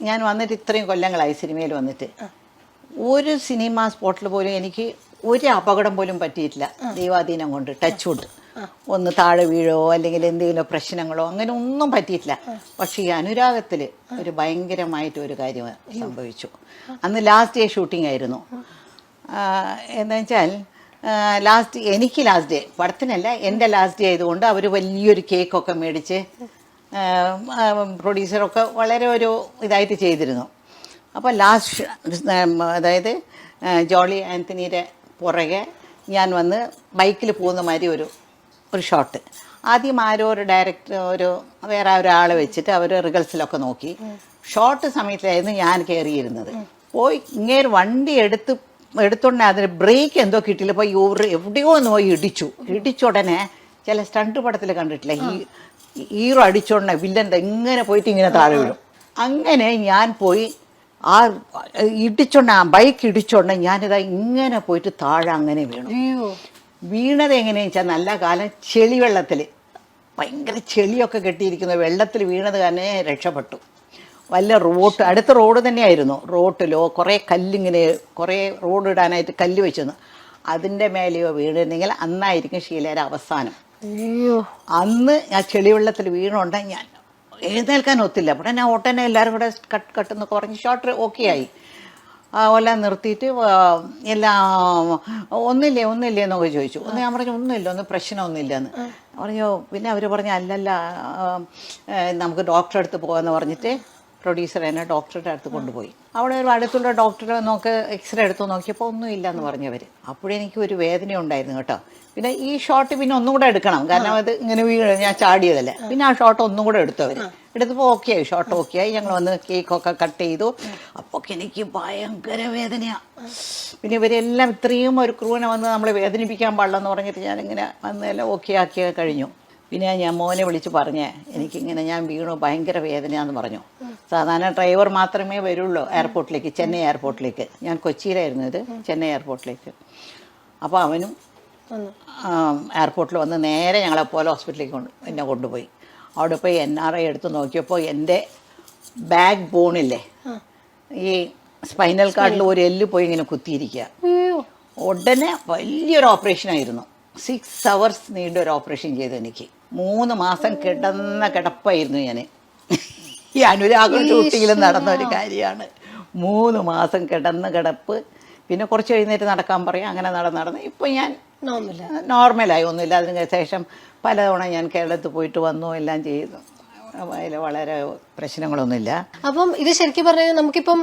ഞാൻ വന്നിട്ട് ഇത്രയും കൊല്ലങ്ങളായി സിനിമയിൽ വന്നിട്ട് ഒരു സിനിമ സ്പോട്ടിൽ പോലും എനിക്ക് ഒരു അപകടം പോലും പറ്റിയിട്ടില്ല. ദൈവാധീനം കൊണ്ട് ടച്ച് വുഡ് ഒന്ന് താഴെ വീഴോ അല്ലെങ്കിൽ എന്തെങ്കിലും പ്രശ്നങ്ങളോ അങ്ങനെ ഒന്നും പറ്റിയിട്ടില്ല. പക്ഷേ ഈ അനുരാഗത്തിൽ ഒരു ഭയങ്കരമായിട്ട് ഒരു കാര്യം സംഭവിച്ചു. അന്ന് ലാസ്റ്റ് ഡേ ഷൂട്ടിംഗ് ആയിരുന്നു. എന്താ വെച്ചാൽ എനിക്ക് ലാസ്റ്റ് ഡേ പടത്തിനല്ല, എൻ്റെ ലാസ്റ്റ് ഡേ ആയതുകൊണ്ട് അവർ വലിയൊരു കേക്കൊക്കെ മേടിച്ച് പ്രൊഡ്യൂസറൊക്കെ വളരെ ഒരു ഇതായിട്ട് ചെയ്തിരുന്നു. അപ്പോൾ ലാസ്റ്റ് അതായത് ജോളി ആൻ്റണിയുടെ പുറകെ ഞാൻ വന്ന് ബൈക്കിൽ പോകുന്ന മാതിരി ഒരു ഷോട്ട്. ആദ്യം ആരോ ഒരു ഡയറക്ടർ വേറെ ഒരാളെ വെച്ചിട്ട് അവർ റിഹേഴ്സലൊക്കെ നോക്കി. ഷോട്ട് സമയത്തായിരുന്നു ഞാൻ കയറിയിരുന്നത്. പോയി ഇങ്ങേര് വണ്ടി എടുത്തോണ്ടേ അതിന് ബ്രേക്ക് എന്തോ കിട്ടിയില്ല. അപ്പോൾ എവിടെയോ ഒന്ന് പോയി ഇടിച്ചുടനെ ചില സ്റ്റണ്ട് പടത്തിൽ കണ്ടിട്ടില്ല, ഹീറോ അടിച്ചോണ്ടേ വില്ലൻ്റെ ഇങ്ങനെ പോയിട്ട് ഇങ്ങനെ താഴെ വീഴും. അങ്ങനെ ഞാൻ പോയി ആ ബൈക്ക് ഇടിച്ചോണ്ട് ഞാനിതാ ഇങ്ങനെ പോയിട്ട് താഴെ അങ്ങനെ വീണു. വീണത് എങ്ങനെയാണെന്ന് വെച്ചാൽ നല്ല കാലം ചെളിവെള്ളത്തിൽ, ഭയങ്കര ചെളിയൊക്കെ കെട്ടിയിരിക്കുന്ന വെള്ളത്തിൽ വീണത് തന്നെ രക്ഷപ്പെട്ടു. വല്ല അടുത്ത റോഡ് തന്നെയായിരുന്നു. റോട്ടിലോ കുറേ കുറേ റോഡ് ഇടാനായിട്ട് കല്ല് വെച്ചെന്ന് അതിൻ്റെ മേലെയോ വീണിരുന്നെങ്കിൽ അന്നായിരിക്കും ഷീലയുടെ അവസാനം. അന്ന് ആ ചെളിവെള്ളത്തിൽ വീണുകൊണ്ട് ഞാൻ എഴുന്നേൽക്കാൻ ഒത്തില്ല. അപ്പോൾ ഞാൻ ഓട്ടനെ എല്ലാവരും കൂടെ കട്ടെന്ന് കുറഞ്ഞ് ഷോട്ട് ഓക്കെ ആയി. എല്ലാം നിർത്തിയിട്ട് എല്ലാം ഒന്നില്ലേ എന്നൊക്കെ ചോദിച്ചു. ഞാൻ പറഞ്ഞു ഒന്നുമില്ല, പ്രശ്നമൊന്നുമില്ലെന്ന് പറഞ്ഞു. പിന്നെ അവർ പറഞ്ഞു അല്ലല്ല നമുക്ക് ഡോക്ടറെ അടുത്ത് പോകാമെന്ന് പറഞ്ഞിട്ട് പ്രൊഡ്യൂസർ എന്നെ ഡോക്ടറുടെ അടുത്ത് കൊണ്ടുപോയി. അവിടെ ഒരു അടുത്തുള്ള ഡോക്ടറെ എക്സ്റേ എടുത്ത് നോക്കിയപ്പോൾ ഒന്നുമില്ല എന്ന് പറഞ്ഞവർ. അപ്പോഴെനിക്ക് ഒരു വേദന ഉണ്ടായിരുന്നു കേട്ടോ. പിന്നെ ഈ ഷോട്ട് പിന്നെ ഒന്നും കൂടെ എടുക്കണം, കാരണം അത് ഇങ്ങനെ ഞാൻ ചാടിയതല്ലേ. പിന്നെ ആ ഷോട്ട് ഒന്നും കൂടെ എടുത്തപ്പോൾ ഓക്കെ ആയി, ഷോട്ട് ഓക്കെ ആയി. ഞങ്ങൾ വന്ന് കേക്കൊക്കെ കട്ട് ചെയ്തു. അപ്പോൾ എനിക്ക് ഭയങ്കര വേദനയാണ്. പിന്നെ ഇവരെല്ലാം ഇത്രയും ഒരു ക്രൂവിനെ വന്ന് നമ്മളെ വേദനിപ്പിക്കാൻ പാടില്ലെന്ന് പറഞ്ഞിട്ട് ഞാനിങ്ങനെ വന്നെല്ലാം ഓക്കെ ആക്കി കഴിഞ്ഞു. പിന്നെ ഞാൻ മോനെ വിളിച്ച് പറഞ്ഞേ എനിക്കിങ്ങനെ ഞാൻ വീണു, ഭയങ്കര വേദനയാന്ന് പറഞ്ഞു. സാധാരണ ഡ്രൈവർ മാത്രമേ വരുള്ളൂ എയർപോർട്ടിലേക്ക്, ചെന്നൈ എയർപോർട്ടിലേക്ക്. ഞാൻ കൊച്ചിയിലായിരുന്നു ഇത്, ചെന്നൈ എയർപോർട്ടിലേക്ക്. അപ്പോൾ അവനും എയർപോർട്ടിൽ വന്ന് നേരെ ഞങ്ങളെ പോലെ ഹോസ്പിറ്റലിലേക്ക് എന്നെ കൊണ്ടുപോയി. അവിടെ പോയി NRI എടുത്ത് നോക്കിയപ്പോൾ എൻ്റെ ബാക്ക് ബോണില്ലേ, ഈ സ്പൈനൽ കാർഡിൽ ഒരു എല്ല് പോയി ഇങ്ങനെ കുത്തിയിരിക്കുക. ഉടനെ വലിയൊരു ഓപ്പറേഷനായിരുന്നു. 6 hours നീണ്ട ഒരു ഓപ്പറേഷൻ ചെയ്തു. എനിക്ക് 3 മാസം കിടപ്പായിരുന്നു ഞാൻ. ഈ അനുരാഗം ഷൂട്ടിങ്ങിൽ നടന്ന ഒരു കാര്യമാണ്. 3 മാസം കിടപ്പ്. പിന്നെ കുറച്ച് എഴുന്നേറ്റ് നടക്കാൻ പറയും. അങ്ങനെ നടന്ന് ഇപ്പം ഞാൻ നോർമലായി, ഒന്നുമില്ല. അതിന് ശേഷം പലതവണ ഞാൻ കേരളത്തിൽ പോയിട്ട് വന്നു, എല്ലാം ചെയ്തു. അതിൽ വളരെ പ്രശ്നങ്ങളൊന്നുമില്ല. അപ്പം ഇത് ശരിക്കും പറഞ്ഞാൽ നമുക്കിപ്പം